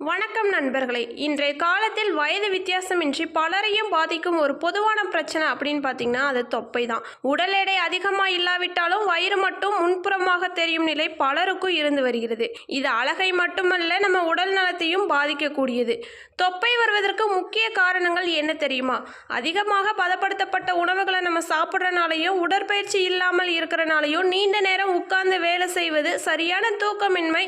வணக்கம் நண்பர்களே. இன்றைய காலத்தில் வயது வித்தியாசமின்றி பலரையும் பாதிக்கும் ஒரு பொதுவான பிரச்சனை அப்படின்னு பார்த்தீங்கன்னா அது தொப்பை தான். உடல் எடை அதிகமாக இல்லாவிட்டாலும் வயிறு மட்டும் முன்புறமாக தெரியும் நிலை பலருக்கும் இருந்து வருகிறது. இது அழகை மட்டுமல்ல, நம்ம உடல் நலத்தையும் பாதிக்கக்கூடியது. தொப்பை வருவதற்கு முக்கிய காரணங்கள் என்ன தெரியுமா? அதிகமாக பதப்படுத்தப்பட்ட உணவுகளை நம்ம சாப்பிட்றனாலையும், உடற்பயிற்சி இல்லாமல் இருக்கிறனாலையும், நீண்ட நேரம் உட்கார்ந்து வேலை செய்வது, சரியான தூக்கமின்மை,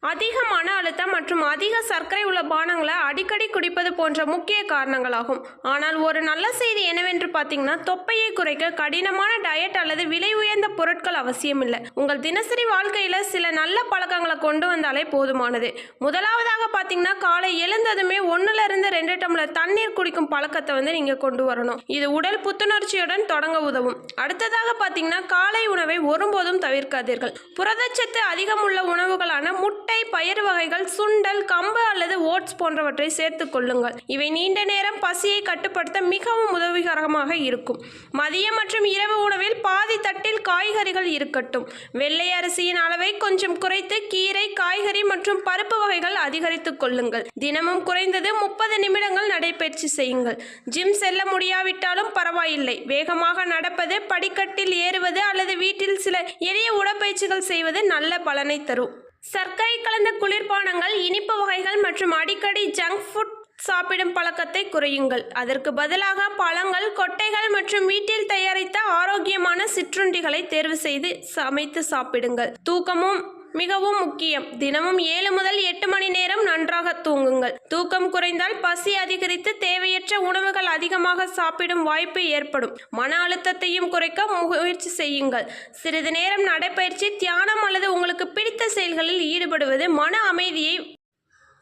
அதிக மன அழுத்தம் மற்றும் அதிக சர்க்கரை உள்ள பானங்களை அடிக்கடி குடிப்பது போன்ற முக்கிய காரணங்களாகும். ஆனால் ஒரு நல்ல செய்தி என்னவென்று பார்த்தீங்கன்னா, தொப்பையை குறைக்க கடினமான டயட் அல்லது விலை உயர்ந்த பொருட்கள் அவசியமில்லை. உங்கள் தினசரி வாழ்க்கையில் சில நல்ல பழக்கங்களை கொண்டு வந்தாலே போதுமானது. முதலாவதாக பார்த்தீங்கன்னா, காலை எழுந்ததுமே 1-2 டம்ளர் தண்ணீர் குடிக்கும் பழக்கத்தை நீங்கள் கொண்டு வரணும். இது உடல் புத்துணர்ச்சியுடன் தொடங்க உதவும். அடுத்ததாக பார்த்தீங்கன்னா, காலை உணவை ஒருபோதும் தவிர்க்காதீர்கள். புரதச்சத்து அதிகம் உள்ள உணவுகளான முட்டை, பயிர் வகைகள், சுண்டல், கம்பு அல்லது ஓட்ஸ் போன்றவற்றை சேர்த்துக் கொள்ளுங்கள். இவை நீண்ட நேரம் பசியை கட்டுப்படுத்த மிகவும் உதவிகரமாக இருக்கும். மதிய மற்றும் இரவு உணவில் பாதி தட்டில் காய்கறிகள் இருக்கட்டும். வெள்ளை அரிசியின் அளவை கொஞ்சம் குறைத்து கீரை, காய்கறி மற்றும் பருப்பு வகைகள் அதிகரித்துக் கொள்ளுங்கள். தினமும் குறைந்தது 30 நிமிடங்கள் நடைபயிற்சி செய்யுங்கள். ஜிம் செல்ல முடியாவிட்டாலும் பரவாயில்லை. வேகமாக நடப்பது, படிக்கட்டில் ஏறுவது அல்லது வீட்டில் சில எளிய உடற்பயிற்சிகள் செய்வது நல்ல பலனை தரும். சர்க்கரை கலந்த குளிர்பானங்கள், இனிப்பு வகைகள் மற்றும் அடிக்கடி ஜங்க் ஃபுட் சாப்பிடும் பழக்கத்தை குறையுங்கள். அதற்கு பதிலாக பழங்கள், கொட்டைகள் மற்றும் வீட்டில் தயாரித்த ஆரோக்கியமான சிற்றுண்டிகளை தேர்வு செய்து சமைத்து சாப்பிடுங்கள். தூக்கமும் மிகவும் முக்கியம். தினமும் 7 முதல் 8 மணி நேரம் நன்றாக தூங்குங்கள். தூக்கம் குறைந்தால் பசி அதிகரித்து தேவையற்ற உணவுகள் அதிகமாக சாப்பிடும் வாய்ப்பு ஏற்படும். மன அழுத்தத்தையும் குறைக்க முயற்சி செய்யுங்கள். சிறிது நேரம் நடைபயிற்சி, தியானம் அல்லது உங்களுக்கு பிடித்த செயல்களில் ஈடுபடுவது மன அமைதியை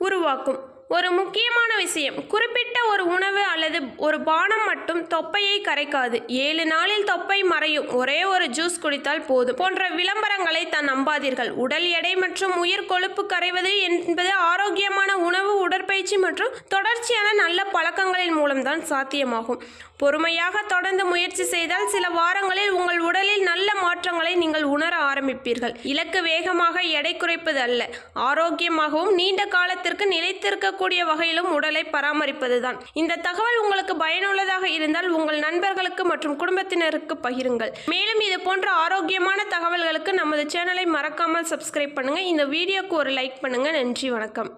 உருவாக்கும். ஒரு முக்கியமான விஷயம், குறிப்பிட்ட ஒரு உணவு அல்லது ஒரு பானம் மட்டும் தொப்பையை கரைக்காது. 7 நாளில் தொப்பை மறையும், ஒரே ஒரு ஜூஸ் குடித்தால் போதும் போன்ற விளம்பரங்களை நம்பாதீர்கள். உடல் எடை மற்றும் உயிர் கொழுப்பு கரைவது என்பது ஆரோக்கியமான உணவு, உடற்பயிற்சி மற்றும் தொடர்ச்சியான நல்ல பழக்கங்களின் மூலம்தான் சாத்தியமாகும். பொறுமையாக தொடர்ந்து முயற்சி செய்தால் சில வாரங்களில் உங்கள் உடலில் நல்ல மாற்றங்களை நீங்கள் உணர ஆரம்பிப்பீர்கள். இலக்கு வேகமாக எடை குறைப்பது அல்ல, ஆரோக்கியமாகவும் நீண்ட காலத்திற்கு நிலைத்திருக்கக்கூடிய வகையிலும் உடலை பராமரிப்பதுதான். இந்த தகவல் உங்களுக்கு பயனுள்ளதாக இருந்தால் உங்கள் நண்பர்களுக்கு மற்றும் குடும்பத்தினருக்கு பகிருங்கள். மேலும் இது போன்ற ஆரோக்கியமான தகவல்களுக்கு நமது சேனலை மறக்காமல் சப்ஸ்கிரைப் பண்ணுங்க. இந்த வீடியோக்கு ஒரு லைக் பண்ணுங்க. நன்றி, வணக்கம்.